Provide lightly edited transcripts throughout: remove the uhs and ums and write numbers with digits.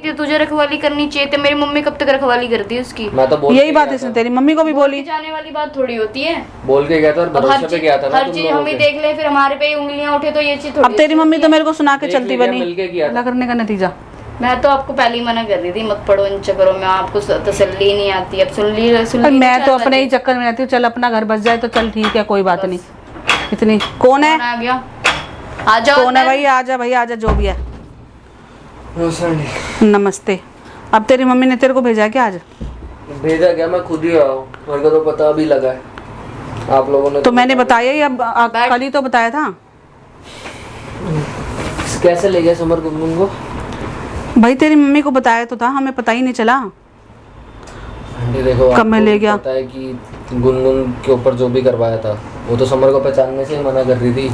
तुझे रखवाली करनी चाहिए तो मेरी मम्मी कब तक रखवाली करती उसकी। मैं तो बोल यही बात इसने तेरी मम्मी को भी बोली। जाने वाली बात थोड़ी होती है। बोल के गया था और भरोसे पे गया था ना हर तुम चीज लोगों हम ही के। देख ले फिर हमारे पे ही उंगलियां उठे तो ये चीज थोड़ी। अब तेरी मम्मी तो मेरे को सुना के देख चलती लिया, बनी। मिलके किया था। क्या करने का नतीजा। मैं तो आपको पहले ही मना कर रही थी मत पढ़ो इन चक्करों में, आपको तसल्ली नहीं आती। अब सुन ली मैं तो अपने ही चक्कर में रहती हूँ। चल अपना घर बस जाए तो चल ठीक है, कोई बात नहीं। इतनी कौन है? आ गया, आ जाओ। कौन है भाई? आजा भाई आजा, जो भी है। रोशनी नमस्ते। अब तेरी मम्मी ने तेरे को भेजा है क्या आज? भेजा क्या, मैं खुद ही आया हूँ। मेरे को तो पता भी लगा है, आप लोगों ने तो मैंने बताया ही, अब कल ही तो बताया था। कैसे ले गया समर गुनगुन को? भाई तेरी मम्मी को बताया तो था, हमें पता ही नहीं चला। आंटी देखो, कब मैं ले गया? पता है कि गुनगुन के ऊपर जो भी करवाया था वो तो समर को पहचानने से ही मना कर रही थी।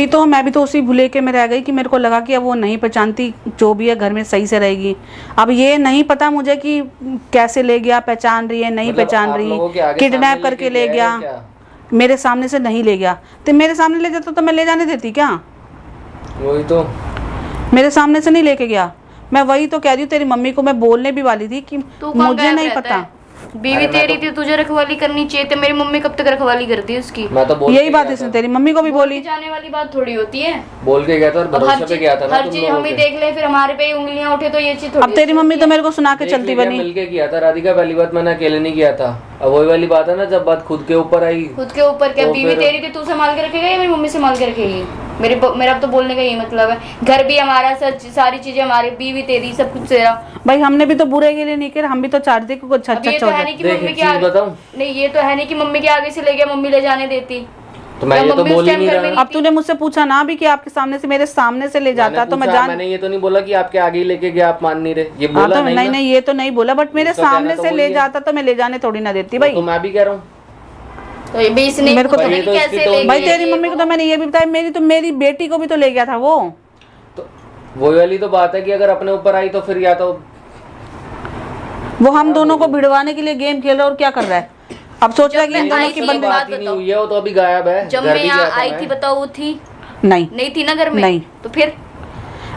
तो मैं भी तो उसी भूले के में रह गई कि मेरे को लगा कि अब वो नहीं पहचानती, जो भी है घर में सही से रहेगी। अब ये नहीं पता मुझे कि कैसे ले गया, पहचान रही है नहीं मतलब पहचान आप रही, लोगों के आगे किडनैप सामने करके लेके ले गया गया। है क्या? मेरे सामने से नहीं ले गया। तो मेरे सामने ले जाता तो मैं ले जाने देती क्या? वही तो, मेरे सामने से नहीं लेके गया। मैं वही तो कह रही हूँ, तेरी मम्मी को मैं बोलने भी वाली थी कि मुझे नहीं पता। बीवी तेरी थी, तुझे रखवाली करनी चाहिए तो मेरी मम्मी कब तक रखवाली करती उसकी। मैं तो बोल यही बात इसने तेरी मम्मी को भी बोली। जाने वाली बात थोड़ी होती है। बोल के गया था और भरोसे पे गया था ना हर तुम चीज लोगों हम ही के। देख ले फिर हमारे पे ही उंगलियां उठे तो ये चीज थोड़ी। अब तेरी मम्मी तो मेरे को सुना के चलती बनी। मिलके किया था राधिका, पहली बात मैंने अकेले नहीं किया था। अब वही वाली बात है ना, जब बात खुद के ऊपर आई। खुद के ऊपर क्या? तो बीवी फिर- तेरी थी, तू संभाल के रखेगा या मेरी मम्मी संभाल के रखेगी? मेरा तो बोलने का यही मतलब है। घर भी हमारा, सारी चीजें हमारी, बीवी तेरी, सब कुछ तेरा। भाई हमने भी तो बुरे के लिए नहीं किया, हम भी तो चाहते कि कुछ अब अच्छा ये अच्छा तो हो है जाए। नहीं कि देख मम्मी एक के चीज आगे बताऊं, नहीं, ये तो है नहीं कि मम्मी के आगे से ले गया मम्मी ले जाने देती। तो मैं ये तो मम्मी उस बोल ही टाइम नहीं घर में रहा। अब तूने मुझसे पूछा ना भी कि आपके सामने से, मेरे सामने से ले जाता तो मैं जान। मैंने ये तो नहीं बोला कि आपके आगे ही लेके गया, आप मान नहीं रहे। ये हाँ बोला तो नहीं नहीं ना? नहीं, ये तो नहीं बोला, बट मेरे उसका कहना सामने तो से वही ले है। जाता तो मैं ले जाने थोड़ी ना देती भाई। तो मैं भी कह रहा हूँ। तो ये भी इसने मेरे को तो- पता नहीं ये तो इसकी कैसे टोन- ले भाई गए तेरी मम्मी को तो मैंने ये भी बताया, मेरी बेटी को भी तो ले गया था वो। तो वही वाली तो बात है कि अगर अपने ऊपर आई तो फिर या तो वो हम दोनों को भिड़वाने के लिए गेम खेल रहा है और क्या कर रहा है? अब सोच रहा है कि इन मैं दोनों आई की थी, बंदे। बात ही नहीं हुई है, वो तो अभी गायब है। जब घर मैं भी यहाँ गया था आई मैं। थी बताओ, वो थी नहीं थी ना घर में? नहीं। तो फिर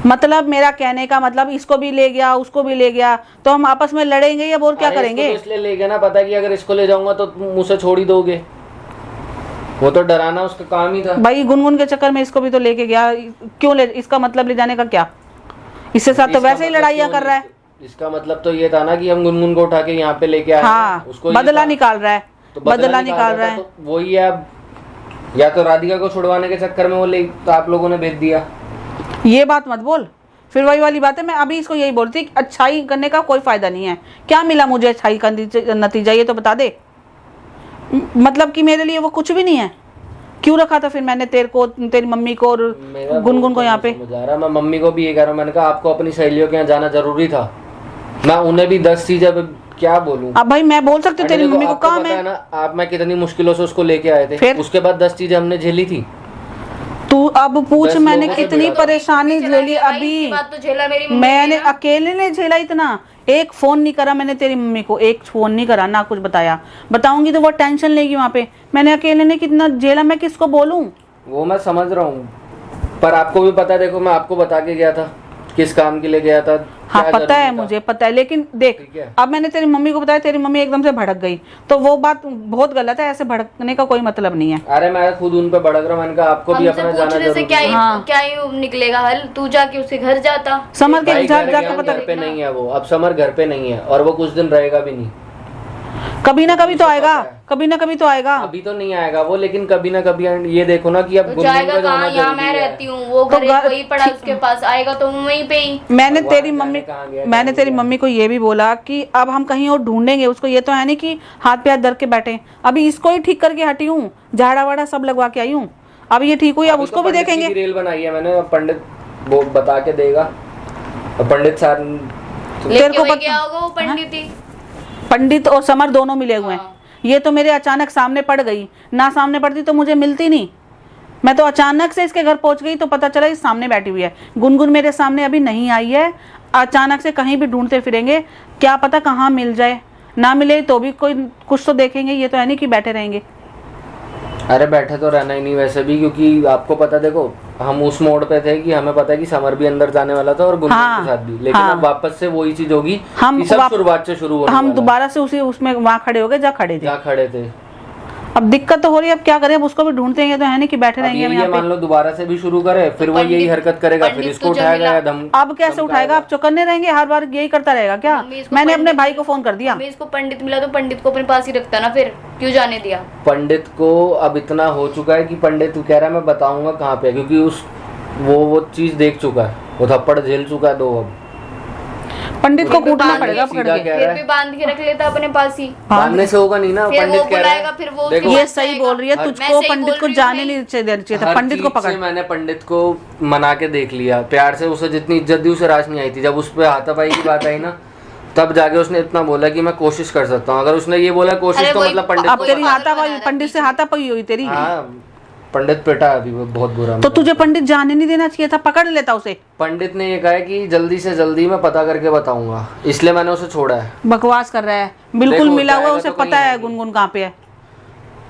मतलब मेरा कहने का मतलब, इसको भी ले गया उसको भी ले गया, तो हम आपस में लड़ेंगे या और क्या अरे करेंगे? इसको तो इसलिए ले गया ना, पता कि अगर इसको ले जाऊंगा तो मुझसे छोड़ ही दोगे। वो तो डराना उसका काम ही था। भाई गुनगुन के चक्कर में इसको भी तो लेके गया। क्यों ले? इसका मतलब ले जाने का क्या? इसके साथ तो इसका वैसे ही मतलब लड़ाइयाँ क्यों कर रहा है। नहीं? इसका मतलब तो ये था ना कि हम गुनगुन को उठा के यहाँ पे लेके आए हाँ, हैं। उसको ये बदला था। निकाल रहा है, तो बदला निकाल रहा है। तो वही है। अब या तो राधिका को छुड़वाने के चक्कर में वो ले, तो आप लोगों ने भेज दिया। ये बात मत बोल, फिर वही वाली बात है। मैं अभी इसको यही बोलती कि अच्छाई करने का कोई फायदा नहीं है। क्या मिला मुझे अच्छाई का नतीजा, ये तो बता दे। मतलब कि मेरे लिए वो कुछ भी नहीं है। क्यों रखा था फिर मैंने तेरे को, तेरी मम्मी को और मेरा गुनगुन को यहाँ पे? समझ आ रहा है। मैं मम्मी को भी ये कह रहा हूँ, मैंने कहा आपको अपनी सहेलियों के यहाँ जाना जरूरी था। मैं उन्हें भी 10 चीजें क्या बोलूं। अब भाई मैं बोल सकती हूँ, तेरी देखो, मम्मी को आपको काम पता है। ना, आप मैं कितनी मुश्किलों से उसको लेके आए थे। फिर? उसके बाद 10 चीजें हमने झेली थी। तू अब पूछ 10 मैंने लोगों से कितनी भिड़ा था। परेशानी झेली अभी। बात तो झेला मेरी मम्मी मैंने ने ना। अकेले ने झेला इतना। एक फोन नहीं करा मैंने तेरी मम्मी को, एक फोन नहीं करा, ना कुछ बताया। बताऊंगी तो वो टेंशन लेगी वहाँ पे। मैंने अकेले ने कितना झेला, मैं किसको बोलूं? वो मैं समझ रहा हूँ, पर आपको भी पता है। देखो मैं आपको बता के गया था किस काम के लिए गया था। हाँ क्या पता है, जरूरी था। मुझे पता है, लेकिन देख ठीक है। अब मैंने तेरी मम्मी को बताया, तेरी मम्मी एकदम से भड़क गई, तो वो बात बहुत गलत है। ऐसे भड़कने का कोई मतलब नहीं है। अरे मैं खुद उन पे भड़क रहा हूँ। मैंने कहा आपको भी हमसे अपना जाना पूछने से जरूरी क्या है। ही हाँ। क्या ही निकलेगा हल? तू जाके उसके घर जाता। समर के भाई घर घर जाके गया, पता, घर पे नहीं है वो। अब समर घर पे नहीं है और वो कुछ दिन रहेगा भी नहीं। कभी ना कभी तो आएगा, कभी ना कभी तो आएगा। अभी तो नहीं आएगा वो, लेकिन कभी ना कभी ये देखो ना कि अब तो गुनगुन जाएगा का जाना कहाँ? यहाँ जरूरी मैं है। रहती हूँ, वो तो घर घर- वही पड़ा उसके पास, आएगा तो वहीं पे ही। मैंने भगवान तेरी जाने मम्मी कहाँ गया, मैंने कहाँ तेरी गया। मम्मी को ये भी बोला कि अब हम कहीं और ढूंढेंगे उसको। ये तो है नहीं कि हाथ पे हाथ धर के बैठे। अभी इसको ही ठीक करके हटी हूँ, झाड़ा वाड़ा सब लगवा के आई हूँ। अब ये ठीक हुई, अब अभी उसको तो भी पंडित की देखेंगे। रेल बनाई है मैंने, पंडित वो बता के देगा। और पंडित साहब तेरे लेके को वही पता- गया होगा वो पंडित ही। पंडित और समर दोनों मिले हुए हैं। हाँ। ये तो मेरे अचानक सामने पड़ गई, ना सामने पड़ती तो मुझे मिलती नहीं। मैं तो अचानक से इसके घर पहुंच गई तो पता चला इस सामने बैठी हुई है। गुनगुन मेरे सामने अभी नहीं आई है। अचानक से कहीं भी ढूंढते फिरेंगे, क्या पता कहाँ मिल जाए। ना मिले तो भी कोई कुछ तो देखेंगे, ये तो है नहीं कि बैठे रहेंगे। अरे बैठे तो रहना ही नहीं वैसे भी, क्योंकि आपको पता, देखो हम उस मोड पे थे कि हमें पता है कि समर भी अंदर जाने वाला था और गुनगुन हाँ, के साथ भी, लेकिन हाँ। अब वापस से वही चीज होगी हम कि सब शुरुआत से शुरू होने हम वाला है। दोबारा से उसी उसमें वहाँ खड़े हो गए जहाँ खड़े थे। जहाँ खड़े थे। अब दिक्कत तो हो रही है, अब क्या करें, अब उसको भी ढूंढते हैं, ये तो है नहीं कि बैठे अब रहेंगे हम ये यहाँ मान पे। लो दोबारा से भी शुरू करे, फिर वो यही हरकत करेगा, फिर इसको उठाएगा या धम। अब कैसे उठाएगा, अब चौकन्ने रहेंगे, हर बार यही करता रहेगा क्या? मम्मी, इसको मैंने अपने पंडित- भाई को फोन कर दिया। मम्मी, इसको पंडित मिला तो पंडित को अपने पास ही रखता ना, फिर क्यों जाने दिया? पंडित को अब इतना हो चुका है कि पंडित कह रहा है मैं बताऊंगा कहाँ पे है, क्योंकि उस वो चीज देख चुका है, वो थप्पड़ झेल चुका है 2 अब। पंडित को फिर भी कूटना बांध पड़ेगा के पकड़ सीधा के। कह फिर रहा भी है, बांध के रख लेता अपने पास ही। बांधने से होगा नहीं ना। फिर पंडित वो कह रहा बुलाएगा, है, फिर वो देखो, ये सही बोल रही है, मैं तुझको सही पंडित बोल को रही हूँ जाने भाई। नहीं चाहिए था, हर पंडित को चीज पकड़। से मैंने पंडित को मना के देख लिया, प्यार से उसे जितनी इज्जत दी उसे रास नहीं आई थी। जब उस पर हाथापाई की बात आई ना, तब जाके उसने इतना बोला कि मैं कोशिश कर सकता हूँ। अगर उसने ये बोला कोशिश, अरे तो वही मतलब पंडित अब को तेरी पागल हाथापाई, बना रहा है पंडित से हाथापाई हुई तेरी। हाँ, पंडित पिटा अभी वो बहुत बुरा। तो तुझे पंडित जाने नहीं देना चाहिए था, पकड़ लेता उसे। पंडित ने ये कहा है कि जल्दी से जल्दी मैं पता करके बताऊंगा, इसलिए मैंने उसे छोड़ा है। बकवास कर रहा है, बिल्कुल देखो, मिला हुआ, जाएगा उसे तो कहीं पता है नहीं। गुनगुन कहाँ पे है।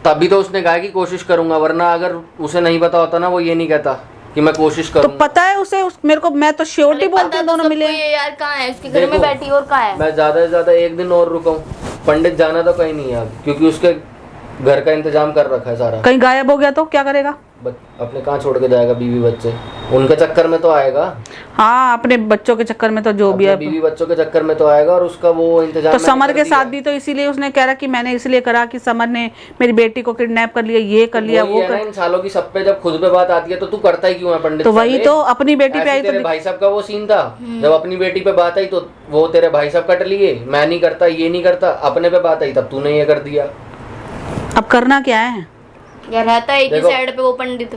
तभी तो उसने कहा कि कोशिश करूंगा, वरना अगर उसे नहीं पता होता ना, वो ये नहीं कहता कि मैं कोशिश तो करूंगा। पता है उसे, मैं तो श्योरिटी अरे बोलती पता हूँ तो दोनों सबको मिले। ये यार, कहाँ है उसके घर में देखो, बैठी और कहाँ है? मैं ज्यादा से ज्यादा 1 दिन और रुका हूँ, पंडित जाना तो कहीं नहीं है अब, क्योंकि उसके घर का इंतजाम कर रखा है सारा। कहीं गायब हो गया तो क्या करेगा? अपने कहाँ छोड़ के जाएगा, बीवी बच्चे, उनके चक्कर में तो आएगा। हाँ, अपने बच्चों के चक्कर में तो जो भी अपने है। बीवी बच्चों के चक्कर में तो आएगा, और उसका वो इंतजाम तो मैंने समर कर के दिया साथ है। भी तो इसीलिए उसने कह रहा कि मैंने इसलिए करा कि समर ने मेरी बेटी को किडनैप कर लिया, ये कर लिया, वही वो है ना, कर। इन सालों की सब पे जब खुद पे बात आती है तो तू करता ही क्यों है पंडित? तो वही साले? तो अपनी बेटी पे ऐसे आई तेरे तो भाई साहब का वो सीन था, जब अपनी बेटी पे बात आई तो वो तेरे भाई साहब कट लिए, मैं नहीं करता, ये नहीं करता। अपने पे बात आई तब तूने ये कर दिया। अब करना क्या है? यार रहता है एक ही देखो। साइड पे वो पंडित।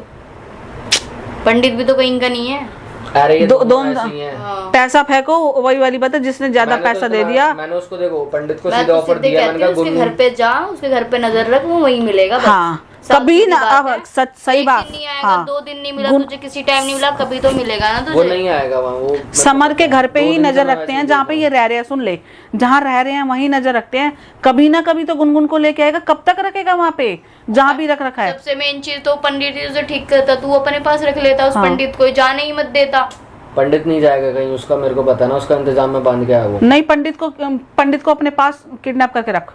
पंडित भी तो कहीं का नहीं है। अरे ये दो- दोनों दो- ऐसी हैं। हाँ। पैसा फेंको, वही वाली बात है, जिसने ज्यादा मैंने तो पैसा दे इतना- दिया। मैंने उसको, देखो पंडित को मैं सीधा तो ऑफर सीधे दिया, कहती मैंने हूँ कहा उसके गुनगुन, घर पे जा, उसके घर पे नजर रख, वो वहीं मिलेगा बस। हाँ, साफ कभी सीधी ना, बात है। अब सच सही एक बात। दिन नहीं आएगा, हाँ, 2 दिन नहीं मिला गुन- तुझे, किसी टाइम नहीं मिला, कभी तो मिलेगा ना वो तुझे। नहीं आएगा वहाँ। वो समर के घर पे 2 ही दिन से नजर मैं रखते वैसे हैं, ही जहाँ देख पे रहा ये रह रहे हैं। सुन ले, जहाँ रह रहे हैं वहीं नजर रखते हैं। कभी ना कभी तो गुनगुन को लेके आएगा, कब तक रखेगा वहाँ पे जहाँ भी रख रखा है? सबसे मेन चीज तो पंडित ही उसे ठीक करता, तू अपने पास रख लेता उस हाँ। पंडित को, जाने ही मत देता। हूँ। पंडित नहीं जाएगा कहीं, उसका मेरे को पता है ना, उसका इंतजाम में बांध के आया वो। नहीं, पंडित को अपने पास किडनैप करके रख।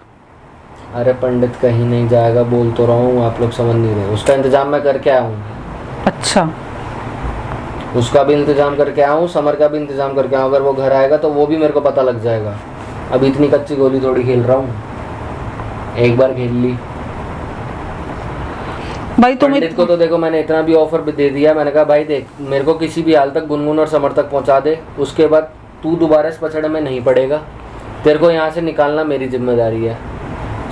अरे पंडित कहीं नहीं जाएगा, बोल तो रहा हूँ, आप लोग समझ नहीं रहे। उसका इंतजाम मैं करके आया हूँ, अच्छा, उसका भी इंतजाम करके आया हूँ, समर का भी इंतजाम करके आया हूँ। अगर वो घर आएगा तो वो भी मेरे को पता लग जाएगा। अभी इतनी कच्ची गोली थोड़ी खेल रहा हूँ, एक बार खेल ली। भाई तुम पंडित को तो देखो मैंने इतना भी ऑफर भी दे दिया, मैंने कहा भाई देख, मेरे को किसी भी हाल तक गुनगुन और समर तक पहुंचा दे, उसके बाद तू दोबारा इस पछड़े में नहीं पड़ेगा। तेरे को यहाँ से निकालना मेरी जिम्मेदारी है।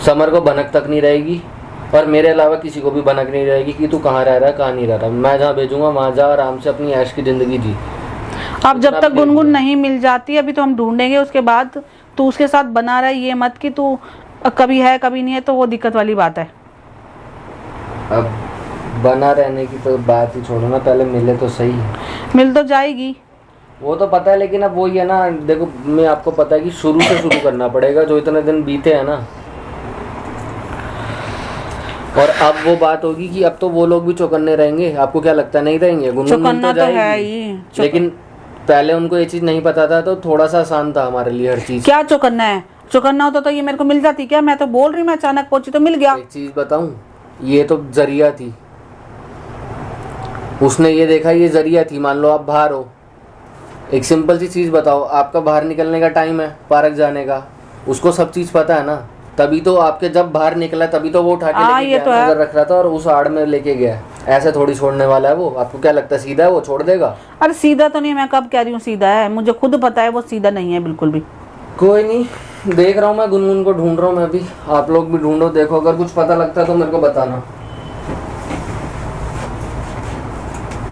समर को भनक तक नहीं रहेगी, और मेरे अलावा किसी को भी भनक नहीं रहेगी कि तू कहाँ रह रहा है, कहाँ नहीं रह रहा। मैं जहाँ भेजूंगा वहाँ जा, आराम से अपनी ऐश की जिंदगी जी। अब जब इतना तक भी देख गुनगुन लो। नहीं मिल जाती, अभी तो हम ढूंढेंगे, उसके बाद तू उसके साथ बना रहा है, ये मत कि तू कभी है कभी नहीं है, तो वो दिक्कत वाली बात है। अब बना रहने की तो बात ही छोड़ो ना, पहले मिले तो सही। मिल तो जाएगी। वो तो पता है, लेकिन अब वही है ना, देखो मैं आपको पता है कि शुरू से शुरू करना पड़ेगा, जो इतने दिन बीते हैं ना। और अब वो बात होगी कि अब तो वो लोग भी चौकन्ने रहेंगे। आपको क्या लगता है नहीं रहेंगे? गुनगुन मिल चौकन्ना तो है जाएगी। ही। लेकिन पहले उनको ये चीज नहीं पता था, तो थोड़ा सा आसान था हमारे लिए हर चीज। क्या चौकन्ना है? चौकन्ना होता तो ये मेरे को मिल जाती क्या? मैं तो बोल रही, मैं अचानक पहुंची तो मिल गया। एक चीज बताऊं, ये तो जरिया थी। उसने ये देखा ये जरिया थी। मान लो आप बाहर हो, एक सिंपल सी चीज बताओ, आपका बाहर निकलने का टाइम है पार्क जाने का, उसको सब चीज पता है ना, तभी तो आपके जब बाहर निकला तभी तो वो उठा के लेके ये गया, तो है। नजर रख रहा था और उस आड़ में लेके गया। ऐसे थोड़ी छोड़ने वाला है वो? आपको क्या लगता है सीधा है वो छोड़ देगा? अरे सीधा तो नहीं, मैं कब कह रही हूँ सीधा है, मुझे खुद पता है वो सीधा नहीं है बिल्कुल भी। कोई नहीं, देख रहा हूँ मैं गुनगुन को ढूंढ रहा हूँ मैं भी। आप लोग भी ढूंढो, देखो अगर कुछ पता लगता है तो मेरे को बताना।